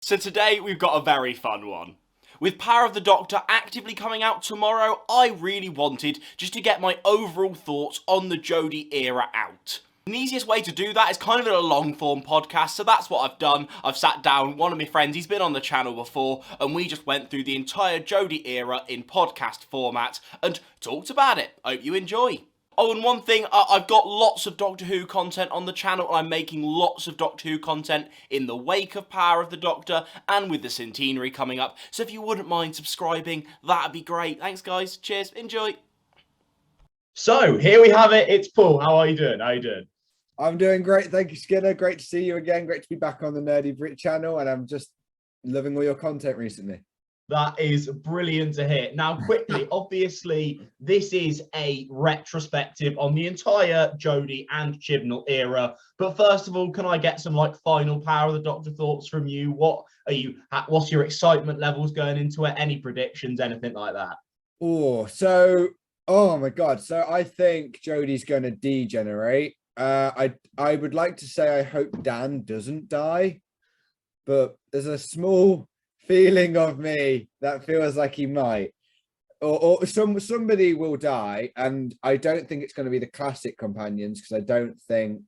So today we've got a very fun one. With Power of the Doctor actively coming out tomorrow, I really wanted just to get my overall thoughts on the Jodie era out. And the easiest way to do that is kind of in a long form podcast, so that's what I've done. I've sat down, one of my friends, he's been on the channel before, and we just went through the entire Jodie era in podcast format and talked about it. Hope you enjoy. Oh, and one thing, I've got lots of Doctor Who content on the channel, and I'm making lots of Doctor Who content in the wake of Power of the Doctor and with the Centenary coming up, so if you wouldn't mind subscribing, that'd be great. Thanks, guys. Cheers. Enjoy. So, here we have it. It's Paul. How are you doing? I'm doing great. Thank you, Skinner. Great to see you again. Great to be back on the Nerdy Brit channel, and I'm just loving all your content recently. That is brilliant to hear. Now, quickly, obviously, this is a retrospective on the entire Jodie and Chibnall era. But first of all, can I get some final Power of the Doctor thoughts from you? What's your excitement levels going into it? Any predictions, anything like that? Oh my God. So I think Jodie's going to degenerate. I would like to say I hope Dan doesn't die, but there's a small feeling of me that feels like he might, or somebody will die, and I don't think it's going to be the classic companions, because I don't think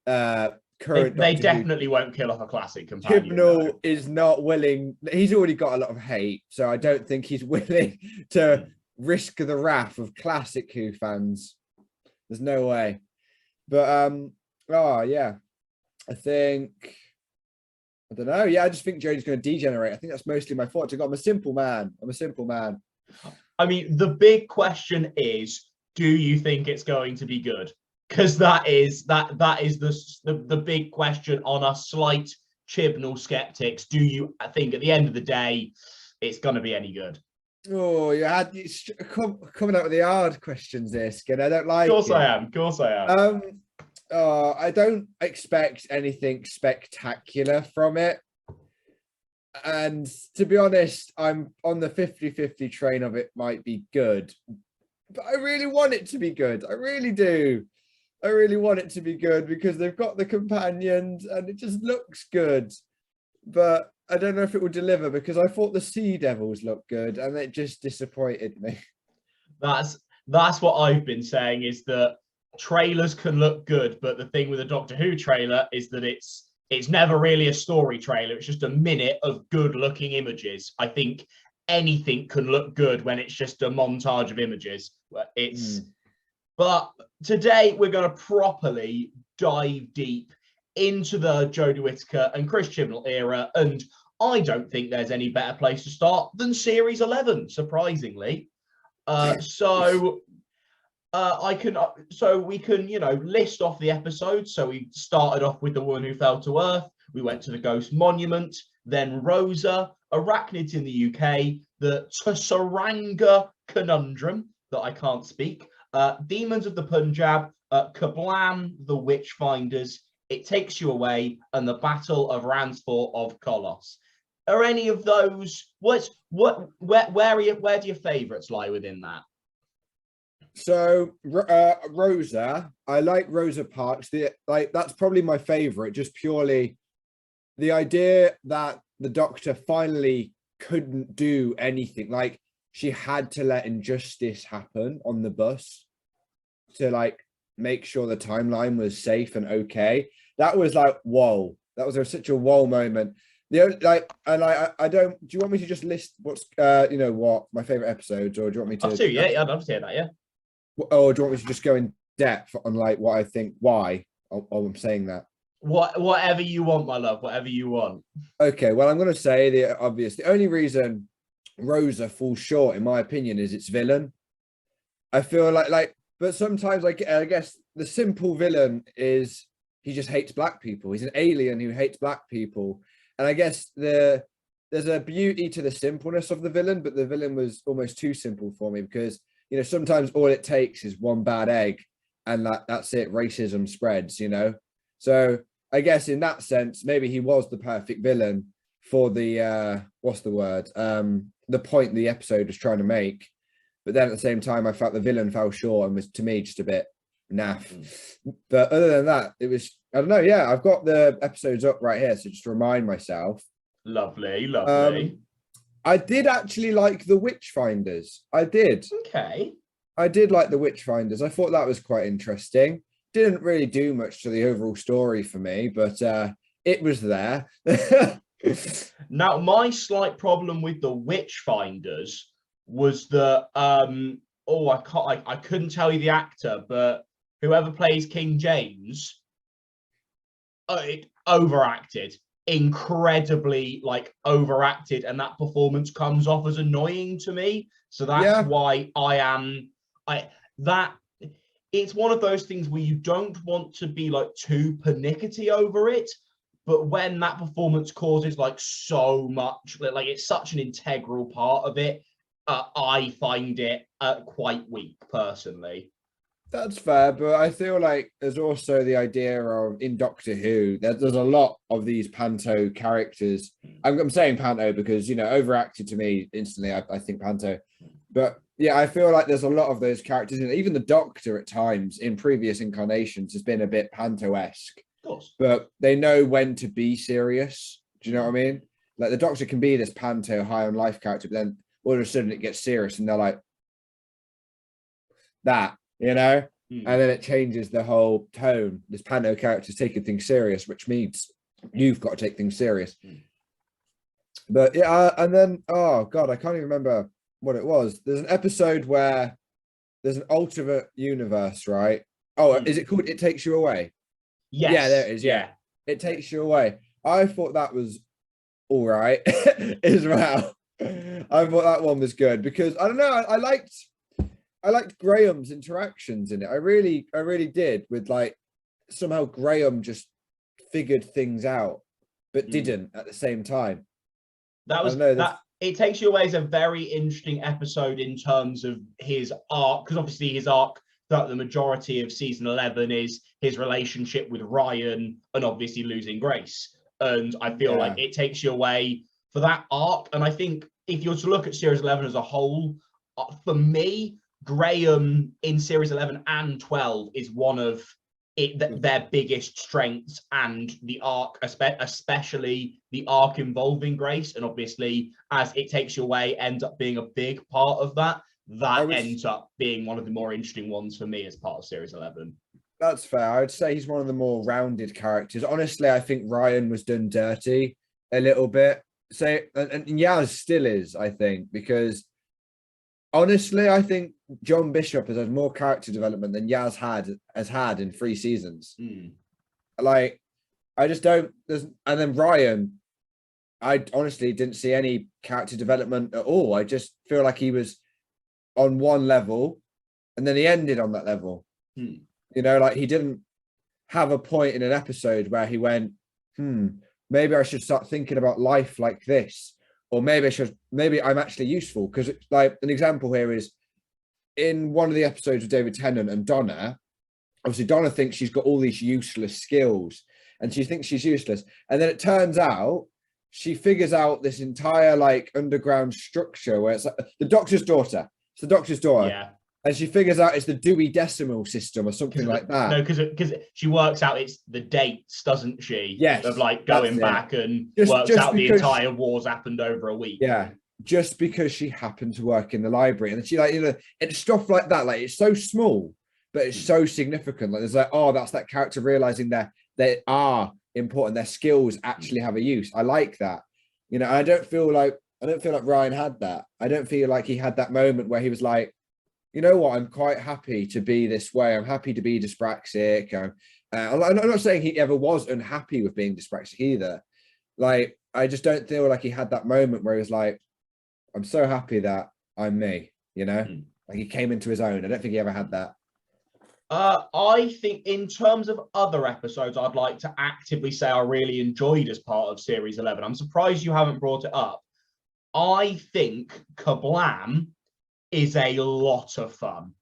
they definitely won't kill off a classic companion. Chibnall is not willing. He's already got a lot of hate, so I don't think he's willing to risk the wrath of classic Who fans. There's no way. But I don't know. Yeah, I just think Jodie's going to degenerate. I think that's mostly my thoughts. I'm a simple man. I mean, the big question is, do you think it's going to be good? Because that is the big question on us slight Chibnall skeptics. Do you think at the end of the day it's going to be any good? Oh, you had coming out with the hard questions there, Skin. I don't like it. Of course I am. I don't expect anything spectacular from it. And to be honest, I'm on the 50-50 train of it might be good. But I really want it to be good. I really do. I really want it to be good because they've got the companions and it just looks good. But I don't know if it will deliver, because I thought the Sea Devils looked good and it just disappointed me. That's what I've been saying, is that trailers can look good, but the thing with a Doctor Who trailer is that it's never really a story trailer. It's just a minute of good looking images. I think anything can look good when it's just a montage of images. But today we're going to properly dive deep into the Jodie Whittaker and Chris Chibnall era, and I don't think there's any better place to start than series 11, surprisingly. So we can list off the episodes. So we started off with The Woman Who Fell to Earth, we went to the Ghost Monument, then Rosa, Arachnids in the UK, the Tsaranga Conundrum, that I can't speak, Demons of the Punjab, Kablam, The Witchfinders, It Takes You Away, and the Battle of Ransford of Kolos. Are any of those, where do your favourites lie within that? So Rosa, I like Rosa Parks. That's probably my favourite, just purely the idea that the Doctor finally couldn't do anything. Like, she had to let injustice happen on the bus to make sure the timeline was safe and okay. That was whoa. That was such a whoa moment. I don't. Do you want me to just list what's what my favorite episodes, or do you want me to? Yeah, I'd love to hear that. Yeah. Or do you want me to just go in depth on what I think? Why? I'm saying that. Whatever you want, my love. Whatever you want. Okay. Well, I'm going to say the obvious. The only reason Rosa falls short, in my opinion, is its villain. I feel but sometimes I guess the simple villain is he just hates black people. He's an alien who hates black people. And I guess there's a beauty to the simpleness of the villain, but the villain was almost too simple for me, because, sometimes all it takes is one bad egg and that's it. Racism spreads, So I guess in that sense, maybe he was the perfect villain for the, the point the episode was trying to make. But then at the same time, I felt the villain fell short and was, to me, just a bit naff. But other than that, it was, I don't know. Yeah, I've got the episodes up right here. So just to remind myself. Lovely, lovely. I did actually like the Witchfinders. I did. Okay. I did like the Witchfinders. I thought that was quite interesting. Didn't really do much to the overall story for me, but it was there. Now, my slight problem with the Witchfinders was that I couldn't tell you the actor, but whoever plays King James, it overacted, incredibly overacted, and that performance comes off as annoying to me. So that's why it's one of those things where you don't want to be too pernickety over it, but when that performance causes so much, it's such an integral part of it, I find it quite weak personally. That's fair, but I feel like there's also the idea of in Doctor Who, there's a lot of these panto characters. I'm saying panto because, overacted to me instantly, I think panto. But yeah, I feel like there's a lot of those characters, and even the Doctor at times in previous incarnations has been a bit panto-esque. Of course. But they know when to be serious. Do you know what I mean? Like the Doctor can be this panto high on life character, but then all of a sudden it gets serious and they're like that, and then it changes the whole tone. This panto character is taking things serious, which means you've got to take things serious. But yeah, and then oh god, I can't even remember what it was. There's an episode where there's an alternate universe, right? Oh, is it called It Takes You Away? Yes. Yeah, there it is. Yeah. It Takes You Away. I thought that was all right as well. I thought that one was good because I don't know. I liked Graham's interactions in it. I really did. With somehow Graham just figured things out, but didn't at the same time. It Takes You Away is a very interesting episode in terms of his arc, because obviously his arc throughout the majority of season 11 is his relationship with Ryan and obviously losing Grace. And I feel like It Takes You Away for that arc. And I think if you were to look at series 11 as a whole, for me, Graham in series 11 and 12 is one of their biggest strengths, and the arc, especially the arc involving Grace, and obviously as It Takes You Away ends up being a big part of that, ends up being one of the more interesting ones for me as part of series 11. That's fair. I would say he's one of the more rounded characters. Honestly, I think Ryan was done dirty a little bit. So, and Yaz still is, I think, because honestly, I think John Bishop has had more character development than Yaz has had in 3 seasons. I just don't. And then Ryan, I honestly didn't see any character development at all. I just feel like he was on one level, and then he ended on that level. He didn't have a point in an episode where he went, maybe I should start thinking about life like this. Or maybe I'm actually useful, because an example here is in one of the episodes with David Tennant and Donna. Obviously, Donna thinks she's got all these useless skills and she thinks she's useless. And then it turns out she figures out this entire underground structure where it's the Doctor's daughter. It's the Doctor's daughter. Yeah. And she figures out it's the Dewey Decimal System or something like that. No, because she works out it's the dates, doesn't she? Yes. Of going back and works out the entire war's happened over a week. Yeah. Just because she happened to work in the library. And she it's stuff like that. It's so small, but it's so significant. There's that's that character realizing that they are important. Their skills actually have a use. I like that. I don't feel like Ryan had that. I don't feel like he had that moment where he was like, you know what? I'm quite happy to be this way. I'm happy to be dyspraxic. I'm not saying he ever was unhappy with being dyspraxic either. I just don't feel like he had that moment where he was like, I'm so happy that I'm me, he came into his own. I don't think he ever had that. I think in terms of other episodes, I'd like to actively say I really enjoyed as part of series 11. I'm surprised you haven't brought it up. I think Kablam is a lot of fun.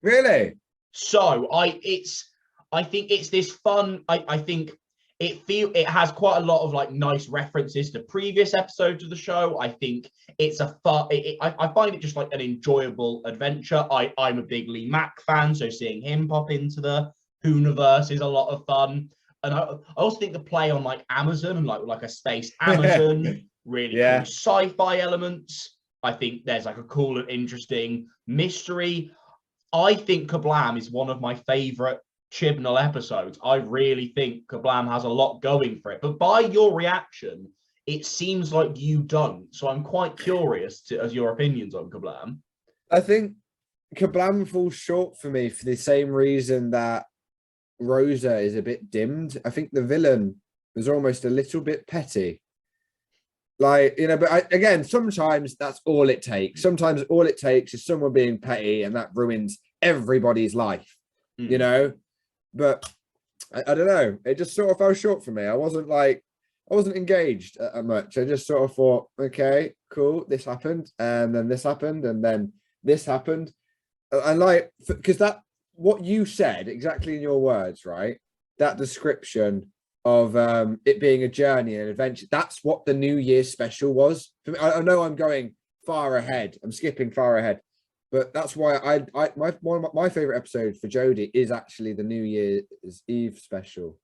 Really? So I think it's this fun. I think it has quite a lot of nice references to previous episodes of the show. I think it's a fun. I find it just an enjoyable adventure. I'm a big Lee Mack fan, so seeing him pop into the Whoniverse is a lot of fun. I also think the play on like Amazon and like a space Amazon, really cool sci-fi elements. I think there's like a cool and interesting mystery. I think Kablam is one of my favorite Chibnall episodes. I really think Kablam has a lot going for it. But by your reaction, it seems like you don't. So I'm quite curious as your opinions on Kablam. I think Kablam falls short for me for the same reason that Rosa is a bit dimmed. I think the villain was almost a little bit petty. Like, you know, but again, sometimes that's all it takes. Sometimes all it takes is someone being petty and that ruins everybody's life, you know? But I don't know. It just sort of fell short for me. I wasn't engaged much. I just sort of thought, okay, cool. This happened. And then this happened. And then this happened. And like, because what you said exactly in your words, right? That description of it being a journey and adventure. That's what the New Year's special was. For me, I know I'm going far ahead. I'm skipping far ahead, but that's why one of my favorite episodes for Jodie is actually the New Year's Eve special.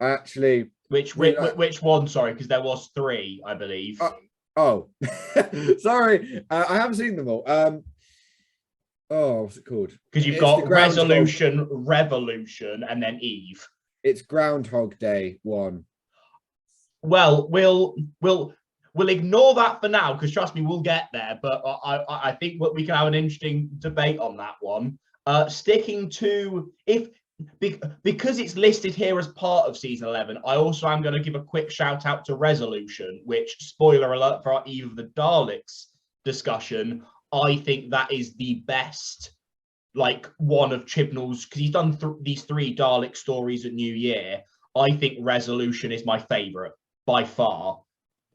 I actually which one? Sorry, because there was 3, I believe. Sorry, I haven't seen them all. What's it called? Because you've got Resolution, Revolution, and then Eve. It's Groundhog Day 1. Well, we'll ignore that for now because trust me, we'll get there. But I think we can have an interesting debate on that one. Sticking to because it's listed here as part of season 11. I also am going to give a quick shout out to Resolution, which, spoiler alert for our Eve of the Daleks discussion, I think that is the best. Like one of Chibnall's, because he's done these 3 Dalek stories at New Year. I think Resolution is my favorite by far,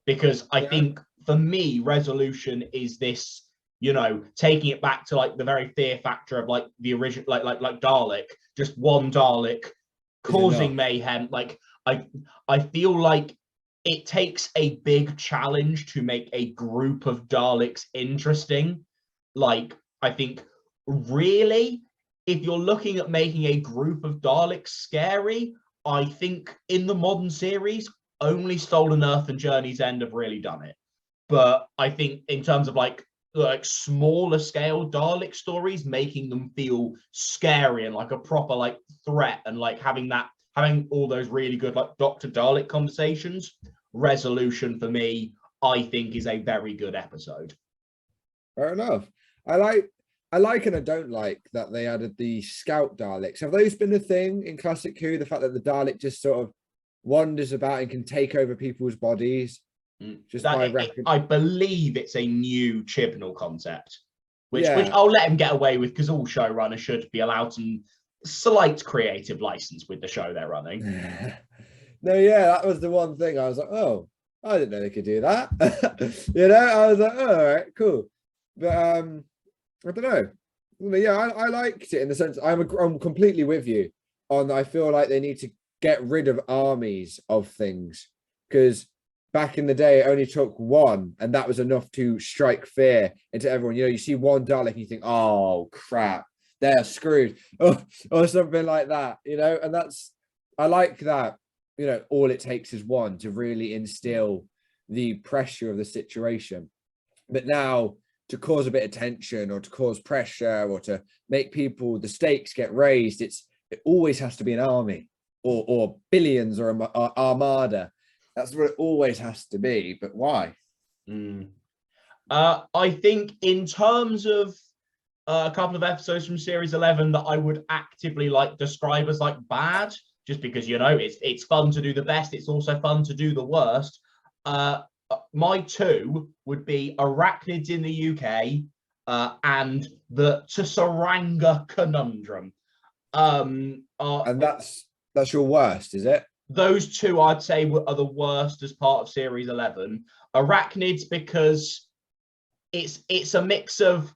because I think for me, Resolution is this, you know, taking it back to like the very fear factor of like the original, like Dalek, just one Dalek causing mayhem. Like I feel like it takes a big challenge to make a group of Daleks interesting. Like, I think really, if you're looking at making a group of Daleks scary, I think in the modern series, only Stolen Earth and Journey's End have really done it. But I think in terms of like smaller scale Dalek stories, making them feel scary and like a proper like threat, and like having all those really good like Dr. Dalek conversations, Resolution for me, I think is a very good episode. Fair enough. I like and I don't like that they added the scout Daleks. Have those been a thing in Classic Who? The fact that the Dalek just sort of wanders about and can take over people's bodies? I believe it's a new Chibnall concept, which I'll let him get away with because all showrunners should be allowed some slight creative license with the show they're running. No, that was the one thing I was like, oh, I didn't know they could do that. You know, I was like, oh, all right, cool. But I don't know. Yeah, I liked it in the sense I'm completely with you on. I feel like they need to get rid of armies of things, because back in the day it only took one, and that was enough to strike fear into everyone. You know, you see one Dalek and you think, oh crap, they're screwed, or something like that. You know, and I like that. You know, all it takes is one to really instill the pressure of the situation. But now, to cause a bit of tension or to cause pressure or to make the stakes get raised, it always has to be an army or billions or an armada. That's what it always has to be. But why? I think in terms of a couple of episodes from series 11 that I would actively like describe as like bad, just because, you know, it's fun to do the best. It's also fun to do the worst. My 2 would be Arachnids in the UK and the Tsaranga Conundrum. And that's your worst, is it? Those 2 I'd say are the worst as part of series 11. Arachnids because it's a mix of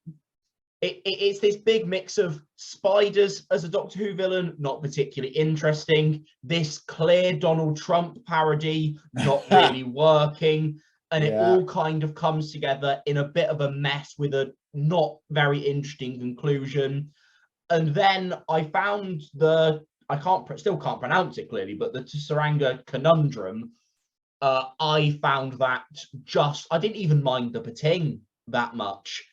it's this big mix of spiders as a Doctor Who villain, not particularly interesting. This clear Donald Trump parody, not really working. And it all kind of comes together in a bit of a mess with a not very interesting conclusion. And then I found still can't pronounce it clearly, but the Tsaranga conundrum, I found that I didn't even mind the Pating that much,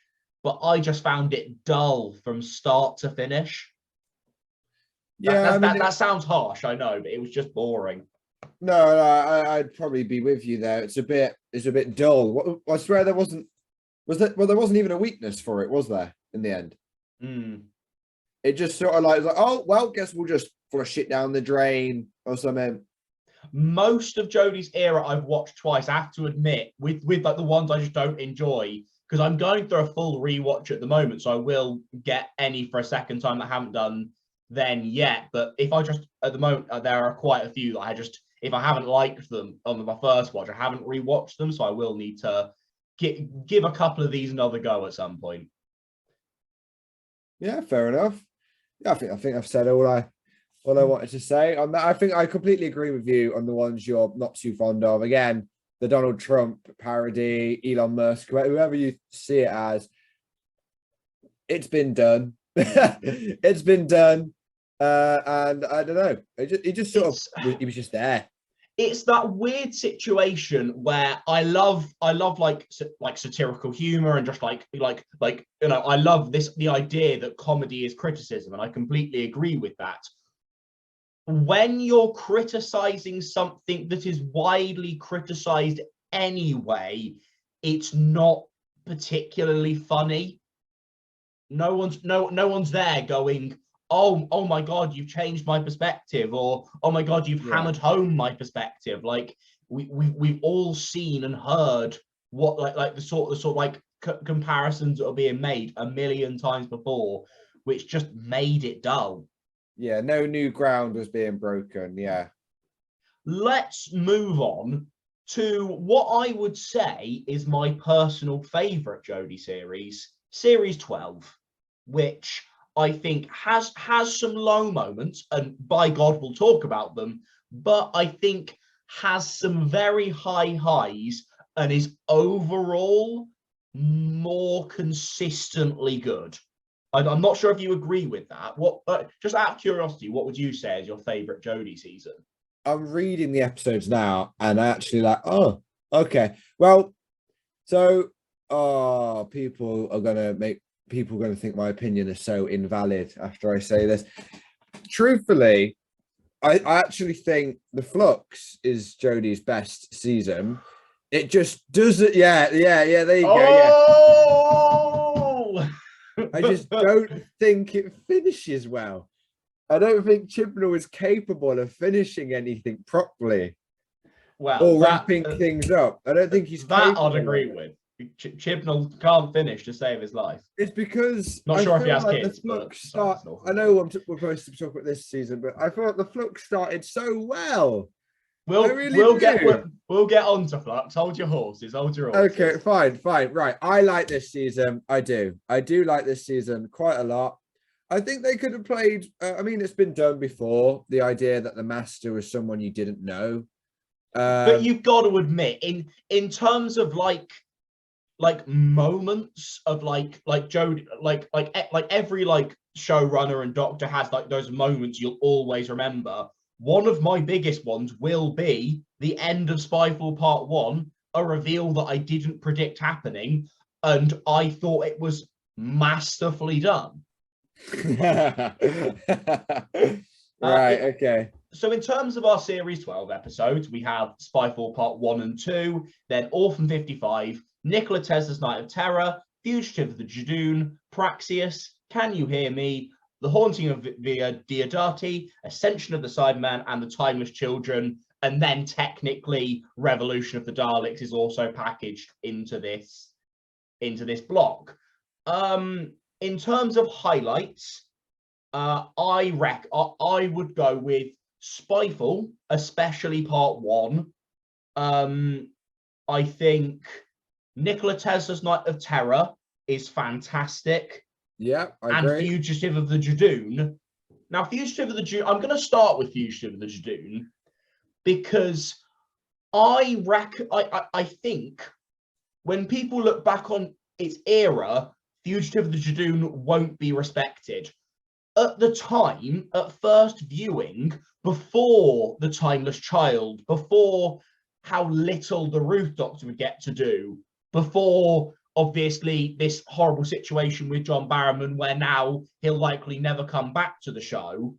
but I just found it dull from start to finish. Yeah, that sounds harsh, I know, but it was just boring. No, I'd probably be with you there. It's a bit dull. I swear there wasn't even a weakness for it, was there, in the end? It just sort of like, oh, well, guess we'll just flush it down the drain or something. Most of Jodie's era I've watched twice, I have to admit, with like the ones I just don't enjoy, because I'm going through a full rewatch at the moment, so I will get any for a second time that I haven't done then yet. But if I just, at the moment, there are quite a few that if I haven't liked them on my first watch, I haven't rewatched them, so I will need to give a couple of these another go at some point. Yeah, fair enough. Yeah, I think I've said all I wanted to say on that. I think I completely agree with you on the ones you're not too fond of. Again, the Donald Trump parody, Elon Musk, whoever you see it as, it's been done. It's been done. And I don't know. He was just there. It's that weird situation where I love like satirical humor and just like I love the idea that comedy is criticism, and I completely agree with that. When you're criticizing something that is widely criticized anyway, it's not particularly funny. No one's there going, oh my God, you've changed my perspective, or oh my God, you've hammered home my perspective. Like we've all seen and heard what like the sort of like comparisons that are being made a million times before, which just made it dull. Yeah, no new ground was being broken. Yeah. Let's move on to what I would say is my personal favorite Jodie series 12, which I think has some low moments, and by God, we'll talk about them, but I think has some very high highs and is overall more consistently good. I'm not sure if you agree with that. What, just out of curiosity, what would you say is your favorite Jodie season? I'm reading the episodes now, and I actually like, oh, okay. Well, so, people are going to think my opinion is so invalid after I say this. Truthfully, I actually think the Flux is Jodie's best season. It just doesn't. Yeah. There you go. Oh! Yeah. I just don't think it finishes well. I don't think Chibnall is capable of finishing anything properly. Well, or wrapping things up. I don't think he's that I'd agree with. Chibnall can't finish to save his life. It's because not sure if he has kids. The Flux I know we're supposed to talk about this season, but I thought the Flux started so well. We'll get on to Flux. Hold your horses. Okay, fine. Right. I like this season. I do like this season quite a lot. I think they could have played. I mean, it's been done before. The idea that the master was someone you didn't know. But you've got to admit, in terms of like moments of like Jodie, like every like showrunner and doctor has like those moments you'll always remember. One of my biggest ones will be the end of Spyfall Part 1, a reveal that I didn't predict happening, and I thought it was masterfully done. Right, okay. So in terms of our Series 12 episodes, we have Spyfall Part 1 and 2, then Orphan 55, Nikola Tesla's Night of Terror, Fugitive of the Judoon, Praxeus, Can You Hear Me, The Haunting of Via Diodati, Ascension of the Cyberman, and The Timeless Children, and then technically Revolution of the Daleks is also packaged into this block. In terms of highlights, I would go with Spyfall, especially Part 1. I think Nikola Tesla's Night of Terror is fantastic. Yeah, I agree. And Fugitive of the Judoon. Now, Fugitive of the Judoon, I'm going to start with Fugitive of the Judoon because I think when people look back on its era, Fugitive of the Judoon won't be respected. at the time, at first viewing, before the Timeless Child, before how little the Ruth Doctor would get to do, before obviously this horrible situation with John Barrowman, where now he'll likely never come back to the show.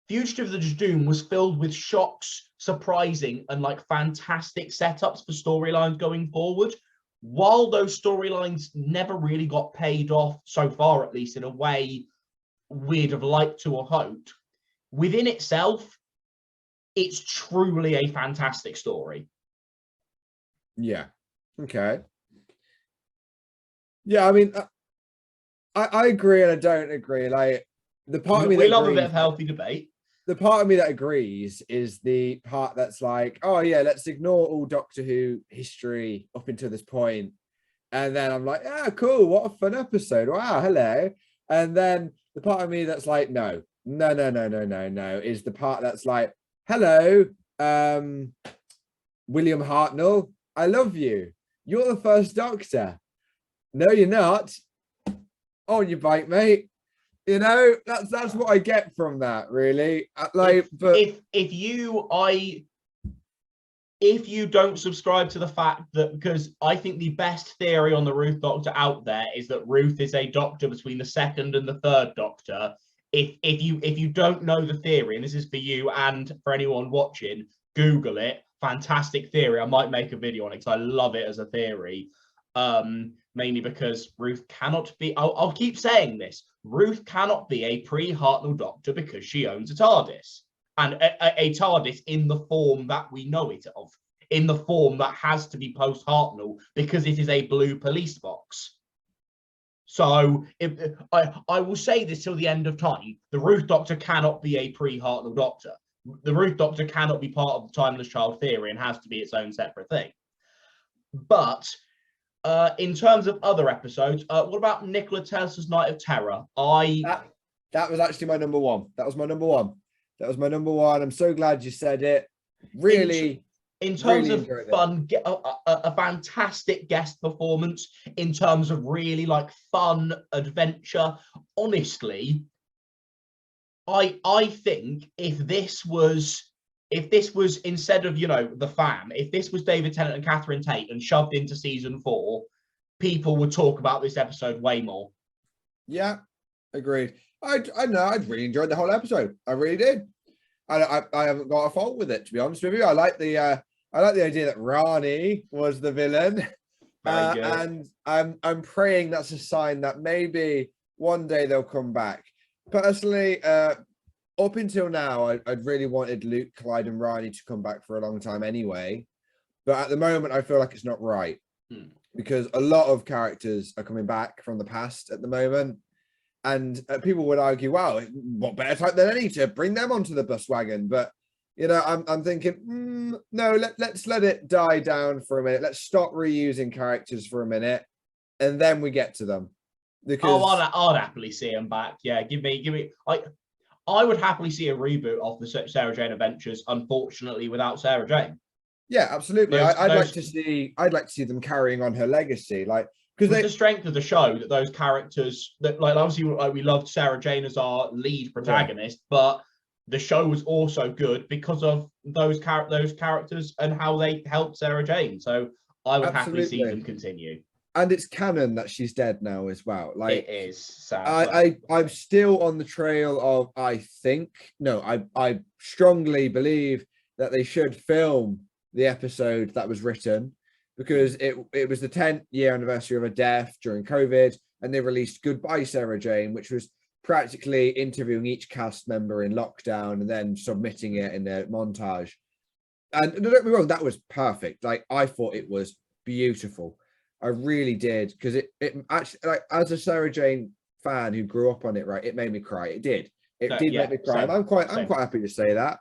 Fugitive of the Doom was filled with shocks, surprising, and like fantastic setups for storylines going forward. While those storylines never really got paid off, so far at least, in a way we'd have liked to or hoped, within itself, it's truly a fantastic story. Yeah. Okay. Yeah, I mean, I agree and I don't agree. Like, the part of me we that love agrees, a bit of healthy debate. The part of me that agrees is the part that's like, oh yeah, let's ignore all Doctor Who history up until this point. And then I'm like, ah, cool, what a fun episode. Wow, hello. And then the part of me that's like, no, is the part that's like, hello, William Hartnell, I love you. You're the first Doctor. No, you're not. On your bike, mate. You know, that's what I get from that, really. Like, if you don't subscribe to the fact that, because I think the best theory on the Ruth Doctor out there is that Ruth is a Doctor between the second and the third Doctor. If you don't know the theory, and this is for you and for anyone watching, Google it. Fantastic theory. I might make a video on it because I love it as a theory. Mainly because Ruth cannot be, I'll keep saying this, Ruth cannot be a pre-Hartnell Doctor because she owns a TARDIS. And a TARDIS in the form that we know it of, in the form that has to be post-Hartnell because it is a blue police box. So I will say this till the end of time, the Ruth Doctor cannot be a pre-Hartnell Doctor. The Ruth Doctor cannot be part of the Timeless Child theory and has to be its own separate thing. But in terms of other episodes, what about Nikola Tesla's Night of Terror? That was actually my number one. That was my number one. I'm so glad you said it. Really, in terms really of fun, a fantastic guest performance. In terms of really like fun adventure, honestly, I think if this was instead of, you know, the fam, if this was David Tennant and Catherine Tate and shoved into season 4, people would talk about this episode way more. Yeah, agreed. I know I'd really enjoyed the whole episode. I really did. I haven't got a fault with it, to be honest with you. I like the idea that Rani was the villain. And I'm praying that's a sign that maybe one day they'll come back. Personally, up until now, I'd really wanted Luke, Clyde, and Rani to come back for a long time anyway. But at the moment, I feel like it's not right because a lot of characters are coming back from the past at the moment. And people would argue, wow, what better time than any to bring them onto the bus wagon? But, you know, I'm thinking, no, let's let it die down for a minute. Let's stop reusing characters for a minute. And then we get to them. Because I'd happily see them back. Yeah, give me. I would happily see a reboot of the Sarah Jane Adventures. Unfortunately, without Sarah Jane. Yeah, absolutely. I'd like to see them carrying on her legacy, like because the strength of the show that those characters that, like, obviously we loved Sarah Jane as our lead protagonist, but the show was also good because of those characters and how they helped Sarah Jane. So I would happily see them continue. And it's canon that she's dead now as well. Like, it is sad. I'm still on the trail of, I strongly believe that they should film the episode that was written because it was the 10th year anniversary of her death during COVID, and they released Goodbye Sarah Jane, which was practically interviewing each cast member in lockdown and then submitting it in a montage. And don't get me wrong, that was perfect. Like, I thought it was beautiful. I really did, because it actually, like, as a Sarah Jane fan who grew up on it, right, it made me cry. It did make me cry. And I'm quite happy to say that,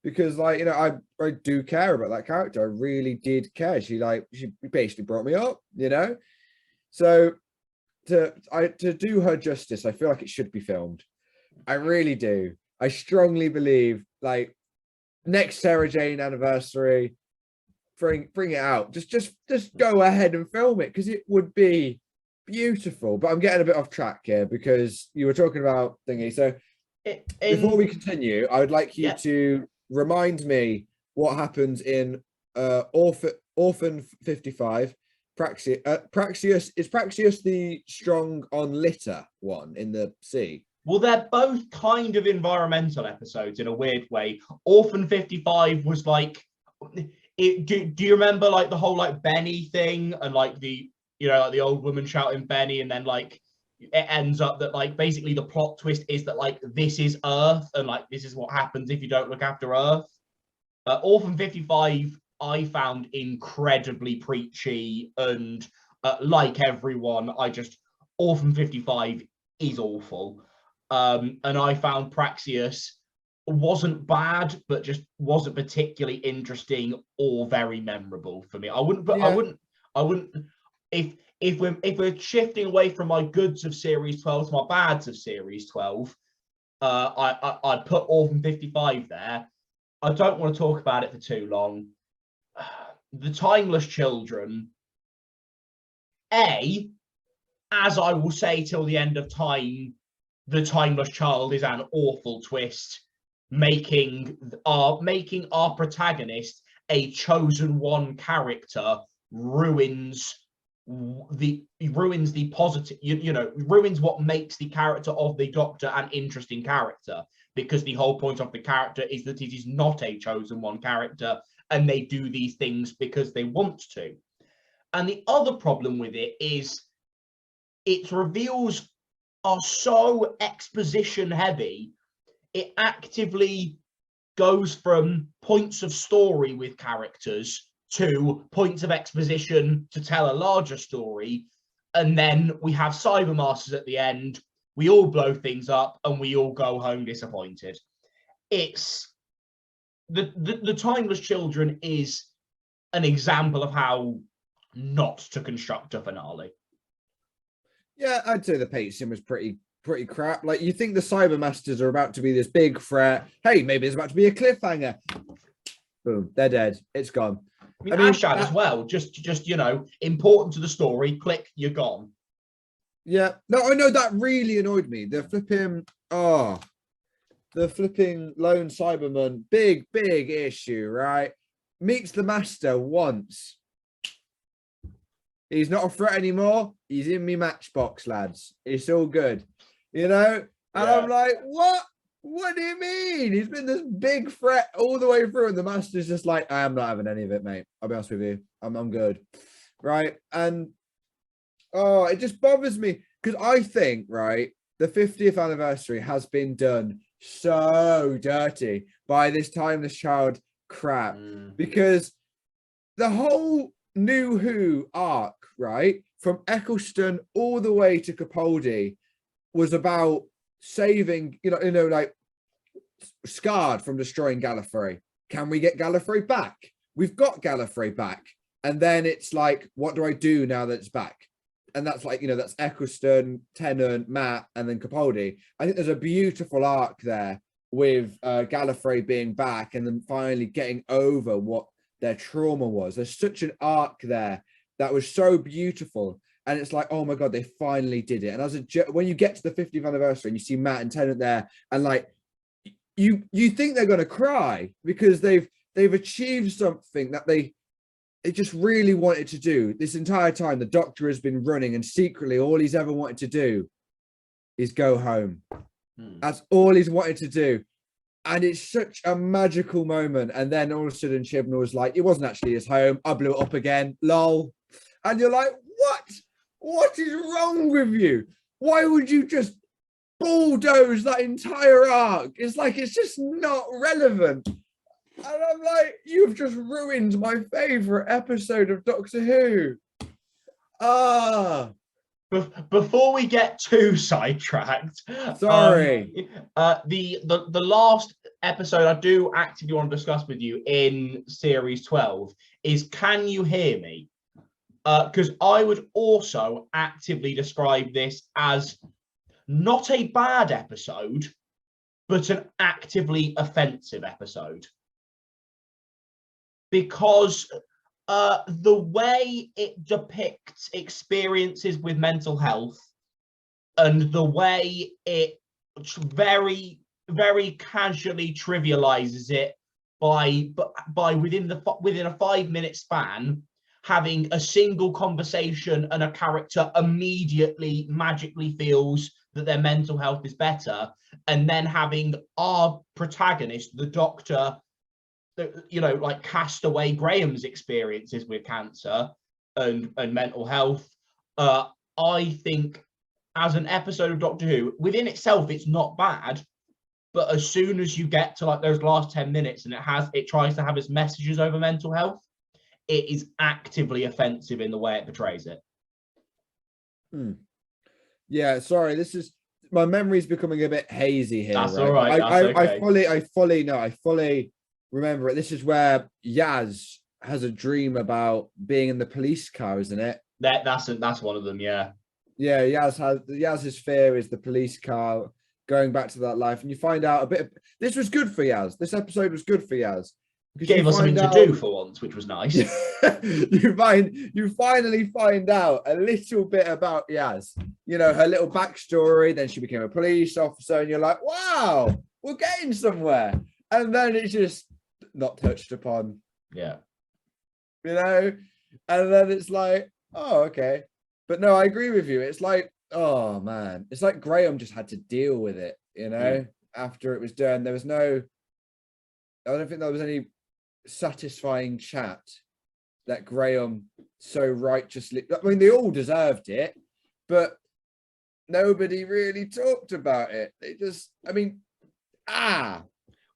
because, like, you know, I do care about that character. I really did care. She basically brought me up, you know. So to do her justice, I feel like it should be filmed. I really do. I strongly believe, like, next Sarah Jane anniversary, bring it out. Just go ahead and film it, because it would be beautiful. But I'm getting a bit off track here because you were talking about thingy. So before we continue, I would like you to remind me what happens in Orphan 55. Praxius is Praxius the strong on litter one in the sea? Well, they're both kind of environmental episodes in a weird way. Orphan 55 was like, do you remember like the whole like Benny thing and like the, you know, like the old woman shouting Benny, and then like it ends up that like basically the plot twist is that like this is Earth and like this is what happens if you don't look after Earth. Orphan 55 I found incredibly preachy, and like everyone, Orphan 55 is awful. And I found Praxius wasn't bad, but just wasn't particularly interesting or very memorable for me. I wouldn't if we're shifting away from my goods of series 12 to my bads of series 12, I'd put Orphan 55 there. I don't want to talk about it for too long. The Timeless Children, as I will say till the end of time, the Timeless Child is an awful twist, making our protagonist a chosen one character ruins the positive, ruins what makes the character of the Doctor an interesting character, because the whole point of the character is that it is not a chosen one character and they do these things because they want to. And the other problem with it is its reveals are so exposition heavy. It actively goes from points of story with characters to points of exposition to tell a larger story, and then we have Cybermasters at the end. We all blow things up and we all go home disappointed. It's the Timeless Children is an example of how not to construct a finale. Yeah, I'd say the pacing was pretty crap. Like, you think the Cybermasters are about to be this big threat. Hey, maybe it's about to be a cliffhanger. Boom, they're dead. It's gone. I mean Ashad as well. Just important to the story. Click, you're gone. Yeah, no, I know that really annoyed me. The flipping lone Cyberman, big issue, right? Meets the Master once. He's not a threat anymore. He's in me matchbox, lads. It's all good, And I'm like, what? What do you mean? He's been this big threat all the way through, and the Master's just like, I am not having any of it, mate. I'll be honest with you. I'm good, right? And it just bothers me because I think, right, the 50th anniversary has been done so dirty by this Timeless Child crap, because the whole New Who arc, right, from Eccleston all the way to Capaldi was about saving, like, scarred from destroying Gallifrey. Can we get Gallifrey back? We've got Gallifrey back. And then it's like, what do I do now that it's back? And that's like, that's Eccleston, Tennant, Matt, and then Capaldi. I think there's a beautiful arc there with Gallifrey being back and then finally getting over what their trauma was. There's such an arc there that was so beautiful. And it's like, oh my God, they finally did it. And when you get to the 50th anniversary and you see Matt and Tennant there, and like, you think they're going to cry because they've achieved something that they just really wanted to do. This entire time, the Doctor has been running, and secretly all he's ever wanted to do is go home. That's all he's wanted to do. And it's such a magical moment. And then all of a sudden, Chibnall was like, it wasn't actually his home. I blew it up again. Lol. And you're like, what? What is wrong with you? Why would you just bulldoze that entire arc? It's like, it's just not relevant. And I'm like, you've just ruined my favorite episode of Doctor Who. Before we get too sidetracked, sorry. The last episode I do actively want to discuss with you in series 12 is Can You Hear Me? Because I would also actively describe this as not a bad episode, but an actively offensive episode. Because The way it depicts experiences with mental health and the way it very, very casually trivializes it by within a 5-minute span, having a single conversation and a character immediately magically feels that their mental health is better, and then having our protagonist, the Doctor, you know, like cast away Graham's experiences with cancer and mental health. I think as an episode of Doctor Who, within itself, it's not bad. But as soon as you get to like those last 10 minutes and it tries to have its messages over mental health, it is actively offensive in the way it portrays it. Yeah, sorry, this is my memory's becoming a bit hazy here. That's right? all right. I fully remember it. This is where Yaz has a dream about being in the police car, isn't it? That's one of them, yeah. Yeah, Yaz's fear is the police car, going back to that life, and you find out a bit. This was good for Yaz. This episode was good for Yaz. Gave us something to do for once, which was nice. you finally find out a little bit about Yaz. You know, her little backstory. Then she became a police officer, and you're like, wow, we're getting somewhere. And then it's just not touched upon. Yeah. You know, and then it's like, oh, okay. But no, I agree with you. It's like, oh man, it's like Graham just had to deal with it, you know, after it was done. There was no, I don't think there was any satisfying chat that Graham so righteously, I mean, they all deserved it, but nobody really talked about it. They just, I mean,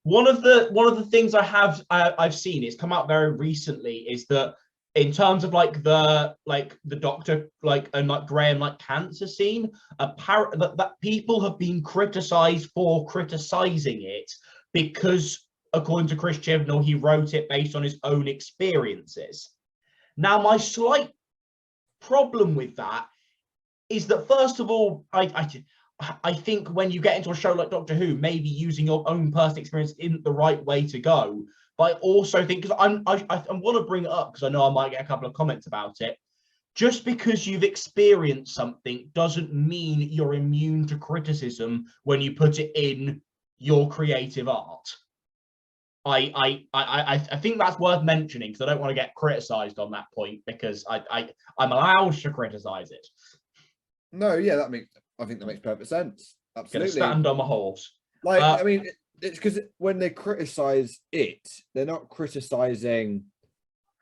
one of the things I've seen, it's come out very recently, is that in terms of like the Doctor and Graham cancer scene, that people have been criticized for criticizing it because, according to Chris Chibnall, he wrote it based on his own experiences. Now, my slight problem with that is that, first of all, I think when you get into a show like Doctor Who, maybe using your own personal experience isn't the right way to go. But I also think, because I want to bring it up because I know I might get a couple of comments about it. Just because you've experienced something doesn't mean you're immune to criticism when you put it in your creative art. I think that's worth mentioning because I don't want to get criticized on that point, because I'm allowed to criticize it. No, yeah, I think that makes perfect sense. Absolutely. Gonna stand on my horse. I mean, it's because when they criticize it, they're not criticizing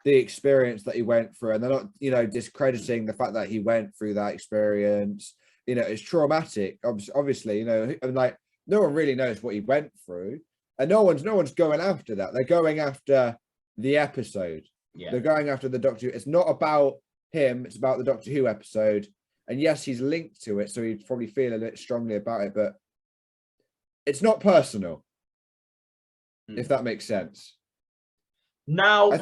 the experience that he went through, and they're not, you know, discrediting the fact that he went through that experience. You know, it's traumatic. Obviously, you know, and like no one really knows what he went through, and no one's going after that. They're going after the episode. Yeah. They're going after the Doctor Who. It's not about him. It's about the Doctor Who episode. And yes, he's linked to it, so he'd probably feel a bit strongly about it, but it's not personal, if that makes sense. Now,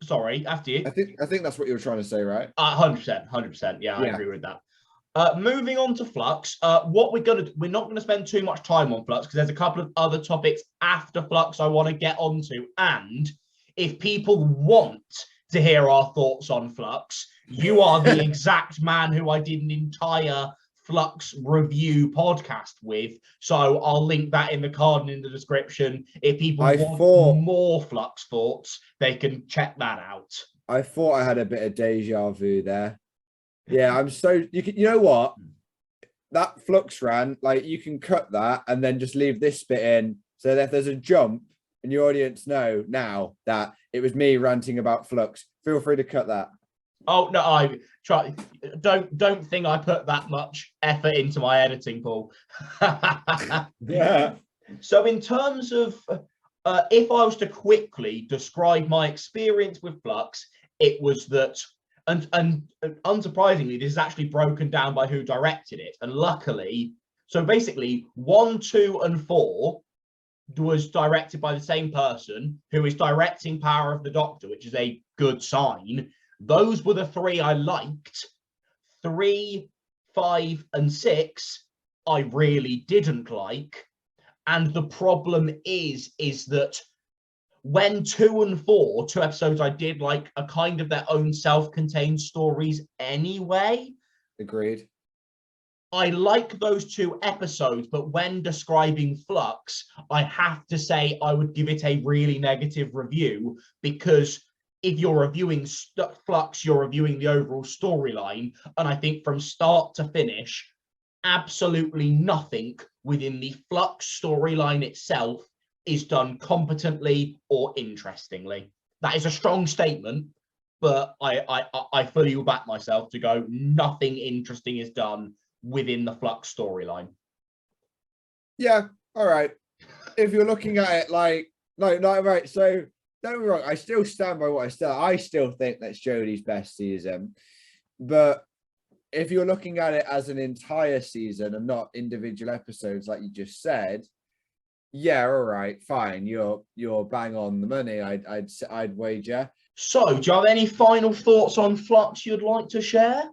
sorry, after you. I think that's what you were trying to say, right? 100%. Yeah, I agree with that. Moving on to Flux. We're not gonna spend too much time on Flux because there's a couple of other topics after Flux I want to get onto, and if people want to hear our thoughts on Flux, you are the exact man who I did an entire Flux review podcast with, so I'll link that in the card and in the description. If people want more Flux thoughts, they can check that out. I thought I had a bit of deja vu there. Yeah, you know what? That Flux rant, like, you can cut that and then just leave this bit in, so that if there's a jump and your audience know now that it was me ranting about Flux, feel free to cut that. Oh no, I try. Don't think I put that much effort into my editing, Paul. Yeah. So in terms of, if I was to quickly describe my experience with Flux, it was that, and unsurprisingly, this is actually broken down by who directed it, and luckily, so basically 1, 2, and 4 was directed by the same person who is directing Power of the Doctor, which is a good sign. Those were the 3 I liked. 3, 5, and 6 I really didn't like. And the problem is that when 2 and 4, 2 episodes I did like, are kind of their own self-contained stories anyway. Agreed. I like those 2 episodes, but when describing Flux, I have to say I would give it a really negative review, because if you're reviewing Flux, you're reviewing the overall storyline, and I think from start to finish, absolutely nothing within the Flux storyline itself is done competently or interestingly. That is a strong statement, but I fully will back myself to go, nothing interesting is done within the Flux storyline. Yeah, all right. If you're looking at it like, no, right. So don't get me wrong, I still stand by what I said. I still think that's Jodie's best season. But if you're looking at it as an entire season and not individual episodes, like you just said, yeah, all right, fine. You're bang on the money. I'd wager. So, do you have any final thoughts on Flux you'd like to share?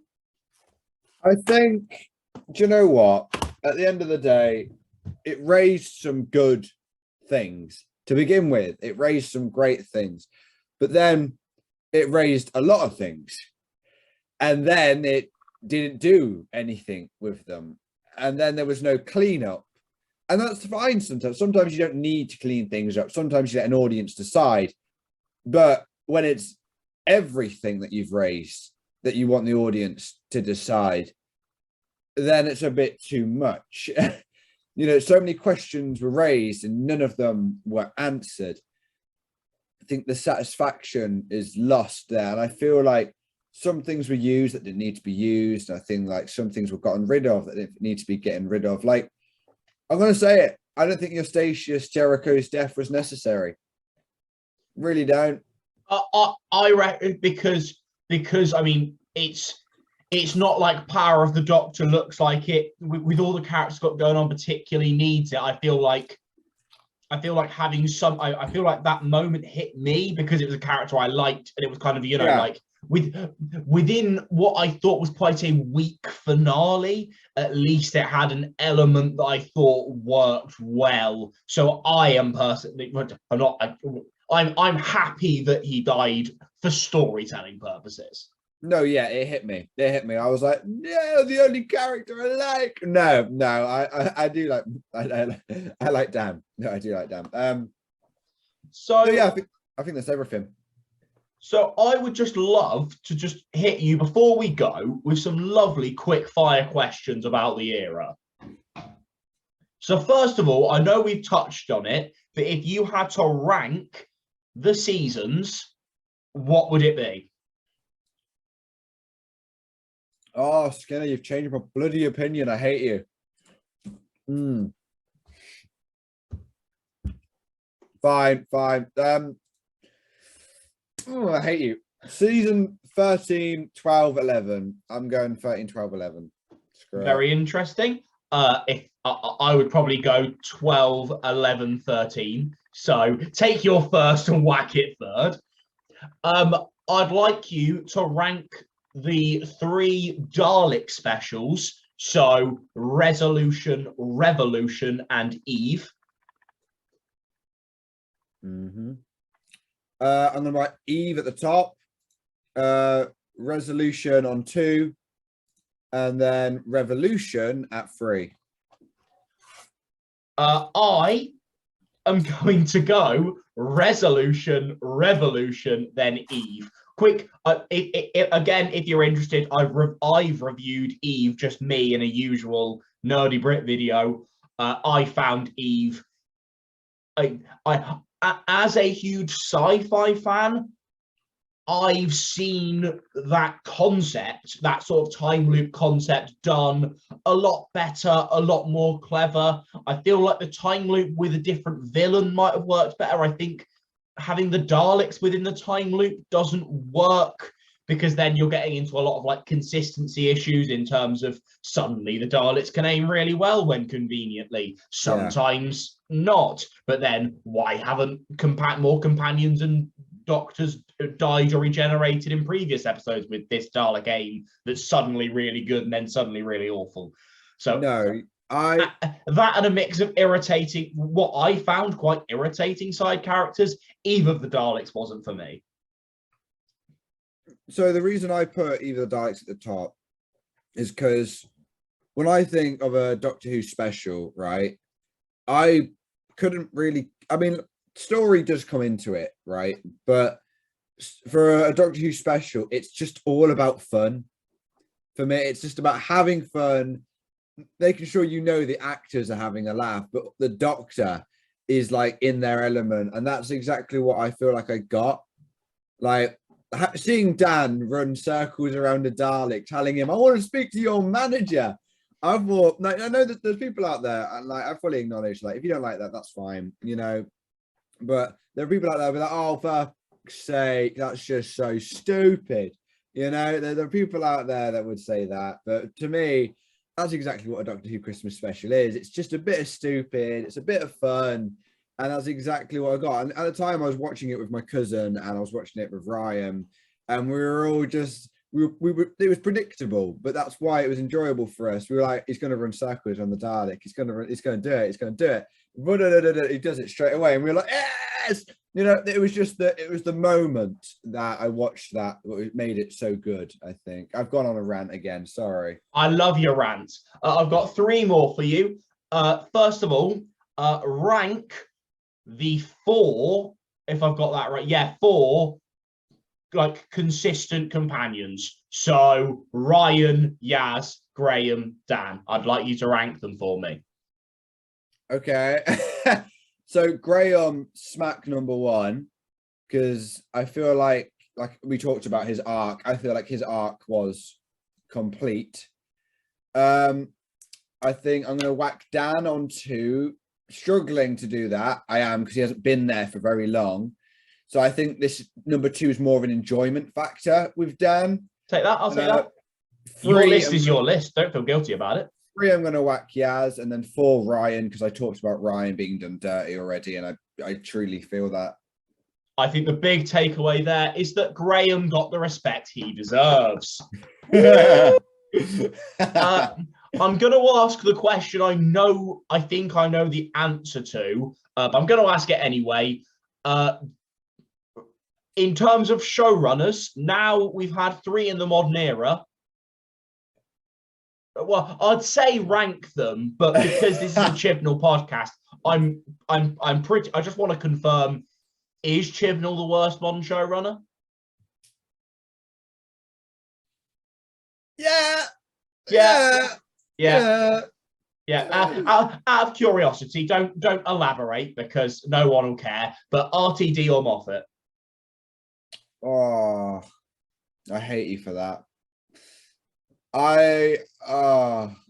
I think, do you know what? At the end of the day, it raised some good things to begin with. It raised some great things, but then it raised a lot of things, and then it didn't do anything with them, and then there was no cleanup. And that's fine sometimes. Sometimes you don't need to clean things up. Sometimes you let an audience decide. But when it's everything that you've raised that you want the audience to decide, then it's a bit too much. You know, so many questions were raised and none of them were answered. I think the satisfaction is lost there. And I feel like some things were used that didn't need to be used. I think like some things were gotten rid of that didn't need to be getting rid of. Like, I'm going to say it. I don't think Eustachius Jericho's death was necessary. Really don't. I reckon because I mean, it's not like Power of the Doctor looks like it with all the characters got going on particularly needs it. I feel like having some. I feel like that moment hit me because it was a character I liked, and it was kind of, you know, like within what I thought was quite a weak finale, at least it had an element that I thought worked well. So I am personally, I'm happy that he died for storytelling purposes. No, yeah, it hit me. It hit me. I was like, no, the only character I like. No, I do like. I like Dan. No, I do like Dan. So yeah, I think that's everything. So I would just love to just hit you before we go with some lovely quick fire questions about the era. So first of all, I know we've touched on it, but if you had to rank the seasons, what would it be? Oh, Skinner, you've changed my bloody opinion. I hate you. Fine. Oh, I hate you. Season 13, 12, 11. I'm going 13, 12, 11. Very interesting. If I would probably go 12, 11, 13. So take your first and whack it third. I'd like you to rank the 3 Dalek specials. So Resolution, Revolution, and Eve. I'm going to write Eve at the top, Resolution on 2, and then Revolution at 3. I am going to go Resolution, Revolution, then Eve. Quick, again, if you're interested, I've reviewed Eve, just me in a usual Nerdy Brit video. I found Eve. I as a huge sci-fi fan, I've seen that concept, that sort of time loop concept, done a lot better, a lot more clever. I feel like the time loop with a different villain might have worked better. I think having the Daleks within the time loop doesn't work, because then you're getting into a lot of like consistency issues in terms of suddenly the Daleks can aim really well when conveniently, sometimes not. But then why haven't more companions and doctors died or regenerated in previous episodes with this Dalek aim that's suddenly really good and then suddenly really awful? So no, that and a mix of irritating, what I found quite irritating side characters Eve of the Daleks wasn't for me. So the reason I put Eve of the Daleks at the top is because when I think of a Doctor Who special, right, I couldn't really, I mean, story does come into it, right? But for a Doctor Who special, it's just all about fun. For me, it's just about having fun, making sure you know the actors are having a laugh, but the Doctor is like in their element. And that's exactly what I feel like I got. Like, seeing Dan run circles around the Dalek, telling him, I want to speak to your manager. I thought, like, I know that there's people out there, and like I fully acknowledge, like, if you don't like that, that's fine, you know. But there are people out there who are like, oh, for fuck's sake, that's just so stupid. You know, there are people out there that would say that. But to me, that's exactly what a Doctor Who Christmas special is. It's just a bit of stupid, it's a bit of fun. And that's exactly what I got. And at the time, I was watching it with my cousin, and I was watching it with Ryan, and we were all just, we were, it was predictable, but that's why it was enjoyable for us. We were like, he's going to run circles on the Dalek. He's going to do it. He's going to do it. He does it straight away, and we were like, yes. You know, it was just it was the moment that I watched that made it so good. I think I've gone on a rant again. Sorry. I love your rants. I've got 3 more for you. First of all, rank the 4, if I've got that right. Yeah, 4 like consistent companions. So Ryan, Yaz, Graham, Dan. I'd like you to rank them for me. Okay. So Graham, smack number 1, because I feel like we talked about his arc. I feel like his arc was complete. I think I'm going to whack Dan on 2. Struggling to do that. I am, because he hasn't been there for very long. So I think this number 2 is more of an enjoyment factor with Dan. Take that. I'll take that. 3, your list is your list. Don't feel guilty about it. 3, I'm going to whack Yaz, and then 4, Ryan, because I talked about Ryan being done dirty already, and I truly feel that. I think the big takeaway there is that Graham got the respect he deserves. I'm going to ask the question I think I know the answer to, but I'm going to ask it anyway. In terms of showrunners, now we've had 3 in the modern era. Well, I'd say rank them, but because this is a Chibnall podcast, I'm pretty. I just want to confirm: is Chibnall the worst modern showrunner? Yeah. Out of curiosity, don't elaborate because no one will care. But RTD or Moffat? Oh, I hate you for that.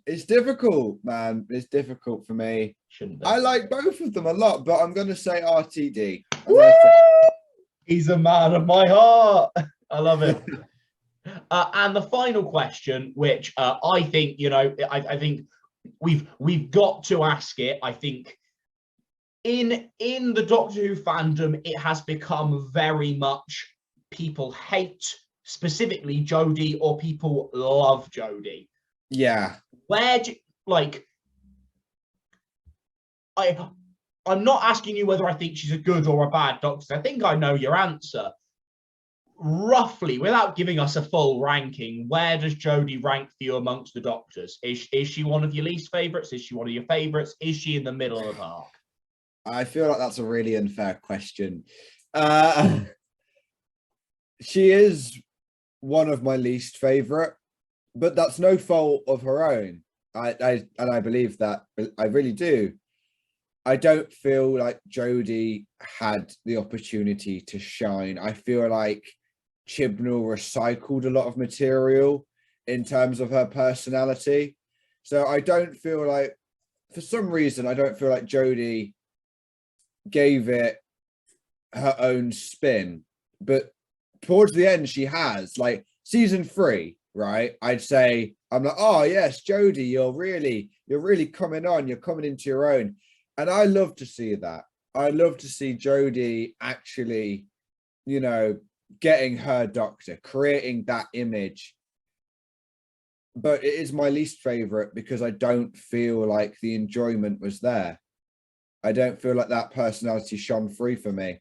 It's difficult, man. It's difficult for me. Shouldn't be. I like both of them a lot, but I'm going to say RTD. He's a man of my heart. I love it. And the final question, which I think, you know, I think we've got to ask it. I think in the Doctor Who fandom, it has become very much people hate specifically Jodie, or people love Jodie. Yeah. Where do like I'm not asking you whether I think she's a good or a bad Doctor. I think I know your answer. Roughly, without giving us a full ranking, where does Jodie rank for you amongst the Doctors? Is she one of your least favourites? Is she one of your favourites? Is she in the middle of the park? I feel like that's a really unfair question. She is one of my least favourite, but that's no fault of her own. I believe that. I really do. I don't feel like Jodie had the opportunity to shine. I feel like Chibnall recycled a lot of material in terms of her personality. So I don't feel like, for some reason, I don't feel like Jodie gave it her own spin. But towards the end, she has, like season 3, right? I'd say, I'm like, oh yes, Jodie, you're really coming on. You're coming into your own. And I love to see that. I love to see Jodie actually, you know, getting her Doctor, creating that image. But it is my least favorite because I don't feel like the enjoyment was there. I don't feel like that personality shone through for me.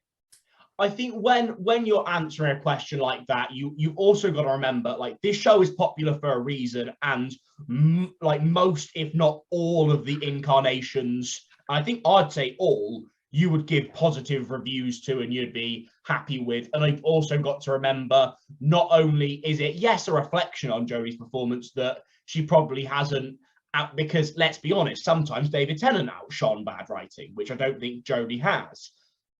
I think when you're answering a question like that, you've also got to remember, like, this show is popular for a reason, and like most, if not all, of the incarnations, I think I'd say all, you would give positive reviews to and you'd be happy with. And I've also got to remember, not only is it, yes, a reflection on Jodie's performance that she probably hasn't, because let's be honest, sometimes David Tennant outshone bad writing, which I don't think Jodie has.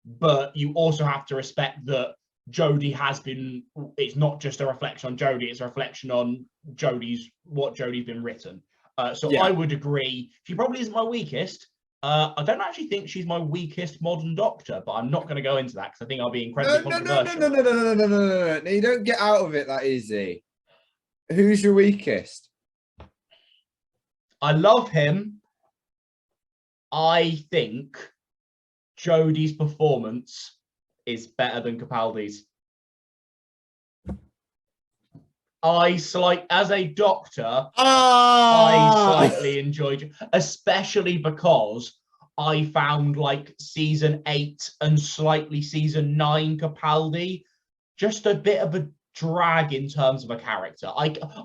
But you also have to respect that Jodie has been, it's not just a reflection on Jodie, it's a reflection on what Jodie's been written. So yeah. I would agree. She probably isn't my weakest. I don't actually think she's my weakest modern Doctor, but I'm not going to go into that because I think I'll be incredibly controversial. No. You don't get out of it that easy. Who's your weakest? I love him. I think Jodie's performance is better than Capaldi's. As a Doctor, I slightly enjoyed it, especially because I found like season 8 and slightly season 9 Capaldi just a bit of a drag in terms of a character.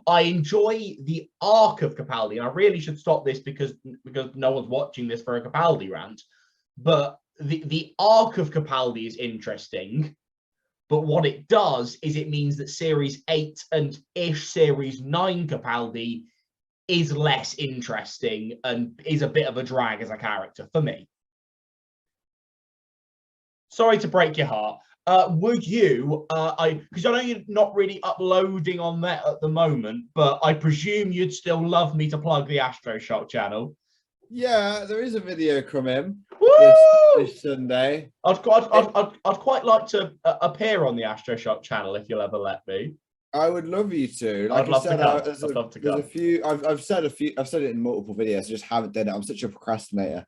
I enjoy the arc of Capaldi, and I really should stop this because no one's watching this for a Capaldi rant, but the arc of Capaldi is interesting. But what it does is it means that series 8 and ish series 9 Capaldi is less interesting and is a bit of a drag as a character for me. Sorry to break your heart. Would you, because I know you're not really uploading on that at the moment, but I presume you'd still love me to plug the Astroshock channel. Yeah, there is a video from him this Sunday. I'd quite like to appear on the Astroshock channel if you'll ever let me. I would love you to. Like I said, there's a few. I've said it in multiple videos. I just haven't done it. I'm such a procrastinator.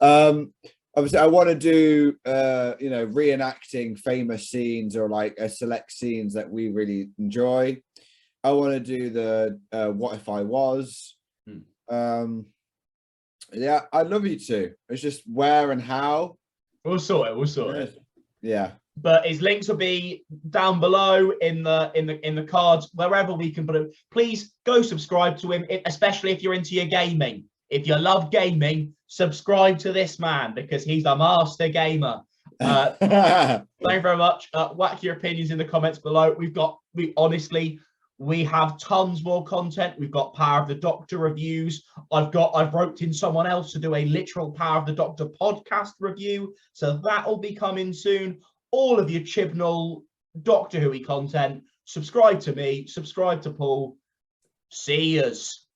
Obviously, I want to do reenacting famous scenes or like select scenes that we really enjoy. I want to do the What If I Was. Yeah, I'd love you to. It's just where and how. We'll sort it. Yeah. But his links will be down below in the cards, wherever we can put it. Please go subscribe to him, especially if you're into your gaming. If you love gaming, subscribe to this man because he's a master gamer. Thank you very much. Whack your opinions in the comments below. We have tons more content. We've got Power of the Doctor reviews. I've roped in someone else to do a literal Power of the Doctor podcast review. So that will be coming soon. All of your Chibnall Doctor Who content. Subscribe to me. Subscribe to Paul. See yous.